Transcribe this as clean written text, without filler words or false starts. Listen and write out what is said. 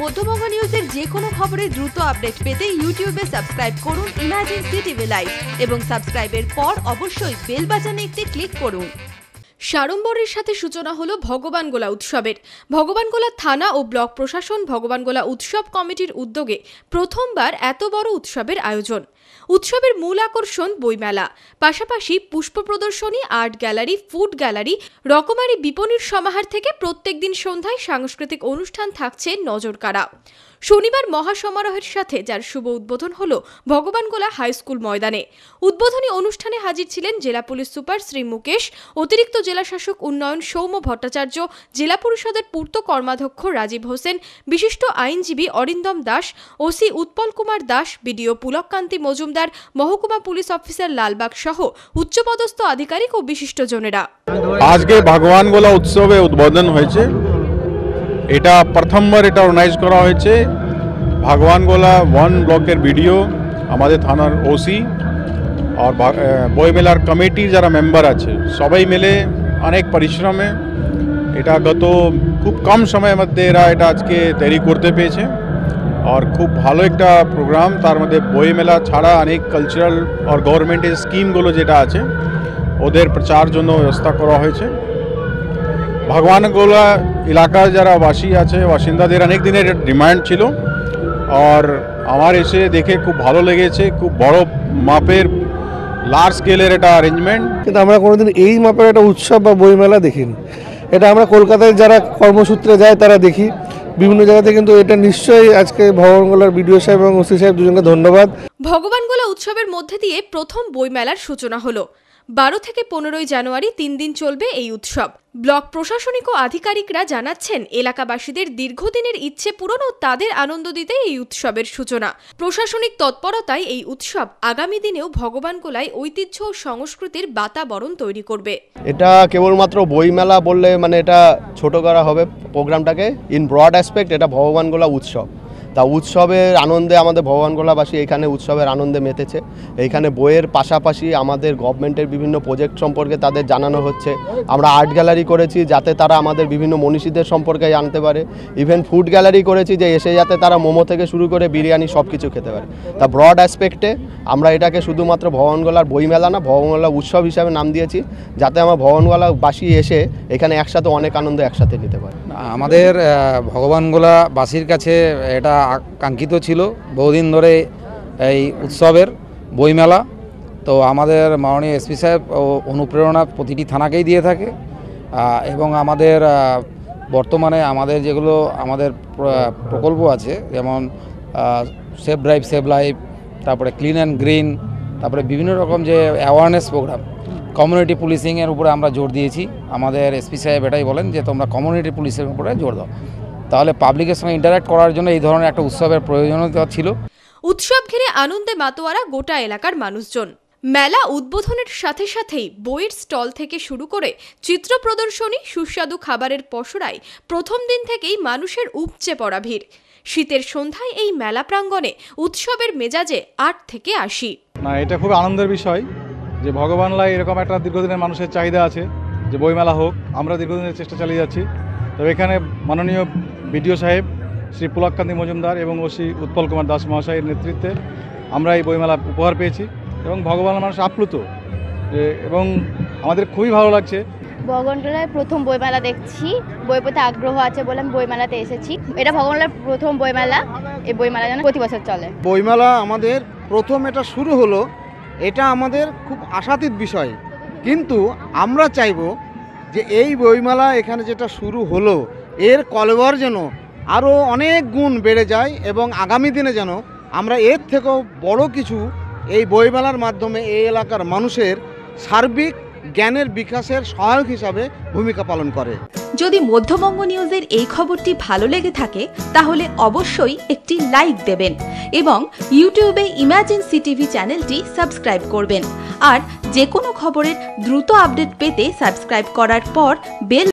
মধ্যবঙ্গ নিউজের যে কোনো খবরের দ্রুত আপডেট পেতে ইউটিউবে সাবস্ক্রাইব করুন ইমার্জেন্সি টিভি লাইভ এবং সাবস্ক্রাইবের পর অবশ্যই বেল বাটনে একটি ক্লিক করুন। সাড়ম্বরের সাথে সূচনা হলো ভগবানগোলা উৎসবের। ভগবানগোলা থানা ও ব্লক প্রশাসন ভগবানগোলা উৎসব কমিটির উদ্যোগে প্রথমবার এত বড় উৎসবের আয়োজন। উৎসবের মূল আকর্ষণ বইমেলা, পাশাপাশি পুষ্প প্রদর্শনী, আর্ট গ্যালারি, ফুড গ্যালারি, রকমারি বিপণীর সমাহার থেকে প্রত্যেক দিন সন্ধ্যায় সাংস্কৃতিক অনুষ্ঠান থাকছে নজরকাড়া। শনিবার মহাসমারোহের সাথে যার শুভ উদ্বোধন হলো ভগবানগোলা হাই স্কুল ময়দানে। উদ্বোধনী অনুষ্ঠানে হাজির ছিলেন জেলা পুলিশ সুপার শ্রী মুকেশ, অতিরিক্ত জেলা শাসক উন্নয়ন সৌম্য ভট্টাচার্য, জেলা পরিষদের পূর্ত কর্মাধ্যক্ষ রাজীব হোসেন, বিশিষ্ট আইনজীবী অরিন্দম দাস, ওসি উৎপল কুমার দাস, বিডিও পুলককান্তি মজুমদার, মহকুমা পুলিশ অফিসার লালবাগ সহ উচ্চপদস্থ আধিকারিক ও বিশিষ্টজনেরা। আজকে ভগবানগোলা উৎসবে উদ্বোধন হয়েছে। এটা প্রথমবার এটা অর্গানাইজ করা হয়েছে। ভগবানগোলা 1 ব্লকের ভিডিও, আমাদের থানার ওসি আর বইমেলার কমিটির যারা মেম্বার আছে সবাই মিলে অনেক পরিশ্রমে এটা গত খুব কম সময়ের মধ্যে এরা এটা আজকে তৈরি করতে পেরেছে। আর খুব ভালো একটা প্রোগ্রাম, তার মধ্যে বইমেলা ছাড়া অনেক কালচারাল আর গভর্নমেন্টের স্কিমগুলো যেটা আছে ওদের প্রচার জন্য ব্যবস্থা করা হয়েছে। ভগবানগোলা এলাকার যারা বাসিন্দাদের অনেক দিনের ডিমান্ড ছিল আর আমার এসে দেখে খুব ভালো লেগেছে। খুব বড় মাপের লার্জ স্কেলের এটা অ্যারেঞ্জমেন্ট, কিন্তু আমরা কোনোদিন এই মাপের একটা উৎসব বা বইমেলা দেখিনি। এটা আমরা কলকাতায় যারা কর্মসূত্রে যায় তারা দেখি বিভিন্ন জায়গাতে, কিন্তু এটা নিশ্চয়ই আজকে ভগবানগোলার বিডিও সাহেব এবং ওসি সাহেব দুজনকে ধন্যবাদ। ভগবানগোলা উৎসবের মধ্যে দিয়ে প্রথম বইমেলার সূচনা হলো। 12 থেকে 15 জানুয়ারি 3 দিন চলবে এই উৎসব। ব্লক প্রশাসনিক ও আধিকারিকরা জানাচ্ছেন এলাকাবাসীদের দীর্ঘদিনের ইচ্ছে পূরণ ও তাদের আনন্দ দিতে এই উৎসবের সূচনা। প্রশাসনিক তৎপরতায় এই উৎসব আগামী দিনেও ভগবানগোলায় ঐতিহ্য ও সংস্কৃতির বাতাবরণ তৈরি করবে। এটা কেবলমাত্র বইমেলা বললে এটা ছোট করা হবে প্রোগ্রামটাকে। ইন ব্রড অ্যাসপেক্ট এটা ভগবানগোলা উৎসব। তা উৎসবের আনন্দে আমাদের ভগবানগোলাবাসী এখানে উৎসবের আনন্দে মেতেছে। এইখানে বইয়ের পাশাপাশি আমাদের গভর্নমেন্টের বিভিন্ন প্রজেক্ট সম্পর্কে তাদের জানানো হচ্ছে। আমরা আর্ট গ্যালারি করেছি যাতে তারা আমাদের বিভিন্ন মনীষীদের সম্পর্কে জানতে পারে। ইভেন ফুড গ্যালারি করেছি যে এসে যাতে তারা মোমো থেকে শুরু করে বিরিয়ানি সব কিছু খেতে পারে। তা ব্রড অ্যাসপেক্টে আমরা এটাকে শুধুমাত্র ভগবানগোলার বইমেলা না, ভগবানগোলা উৎসব হিসাবে নাম দিয়েছি, যাতে আমার ভগবানগোলাবাসী এসে এখানে একসাথে অনেক আনন্দ একসাথে নিতে পারে। আমাদের ভগবানগোলাবাসীর কাছে এটা কাঙ্ক্ষিত ছিল বহুদিন ধরে এই উৎসবের বইমেলা। তো আমাদের মাননীয় এসপি সাহেব অনুপ্রেরণা প্রতিটি থানাকেই দিয়ে থাকে এবং আমাদের বর্তমানে আমাদের যেগুলো আমাদের প্রকল্প আছে, যেমন সেভ ড্রাইভ সেভ লাইফ, তারপরে ক্লিন অ্যান্ড গ্রিন, তারপরে বিভিন্ন রকম যে অ্যাওয়ারনেস প্রোগ্রাম, কমিউনিটি পুলিশিংয়ের উপরে আমরা জোর দিয়েছি। আমাদের এসপি সাহেব এটাই বলেন যে তোমরা কমিউনিটি পুলিশের উপরে জোর দাও, তাহলে পাবলিকের সঙ্গে ইন্টারঅ্যাক্ট করার জন্য এই ধরনের একটা উৎসবের প্রয়োজনীয়তা ছিল। উৎসব ঘিরে আনন্দে মাতোয়ারা গোটা এলাকার মানুষজন। মেলা উদ্বোধনের সাথে সাথেই বইয়ের স্টল থেকে শুরু করে চিত্র প্রদর্শনী, সুস্বাদু খাবারের পসরায় প্রথম দিন থেকেই মানুষের উপচে পড়া ভিড়। শীতের সন্ধ্যায় এই মেলা প্রাঙ্গণে উৎসবের মেজাজে 8 থেকে 80। না, এটা খুব আনন্দের বিষয় যে ভগবানগোলায় এরকম একটা দীর্ঘদিনের মানুষের চাহিদা আছে যে বইমেলা হোক। আমরা দীর্ঘদিনের চেষ্টা চালিয়ে যাচ্ছি। তবে এখানে মাননীয় বিডিও সাহেব শ্রী পুলককান্তি মজুমদার এবং ওসি উৎপল কুমার দাস মহাশয়ের নেতৃত্বে আমরা এই বইমেলা উপহার পেয়েছি এবং ভগবানের মানুষ আপ্লুত এবং আমাদের খুবই ভালো লাগছে। ভগবানগোলায় প্রথম বইমেলা দেখছি, বই পড়তে আগ্রহ আছে বলে আমি বইমেলাতে এসেছি। এটা ভগবানগোলার প্রথম বইমেলা। এই বইমেলা যেন প্রতি বছর চলে। বইমেলা আমাদের প্রথম এটা শুরু হলো, এটা আমাদের খুব আশাতীত বিষয়, কিন্তু আমরা চাইব যে এই বইমেলা এখানে যেটা শুরু হলো এর কলবার যেন আরও অনেক গুণ বেড়ে যায় এবং আগামী দিনে যেন আমরা এর থেকেও বড় কিছু এই বইমেলার মাধ্যমে এই এলাকার মানুষের সার্বিক জ্ঞানের বিকাশের সহায়ক হিসাবে ভূমিকা পালন করে। যদি মধ্যবঙ্গ নিউজের এই খবরটি ভালো লেগে থাকে তাহলে অবশ্যই একটি লাইক দেবেন এবং ইউটিউবে ইমার্জেন্সি টিভি চ্যানেলটি সাবস্ক্রাইব করবেন। আর যে কোনো খবরের দ্রুত আপডেট পেতে সাবস্ক্রাইব করার পর বেল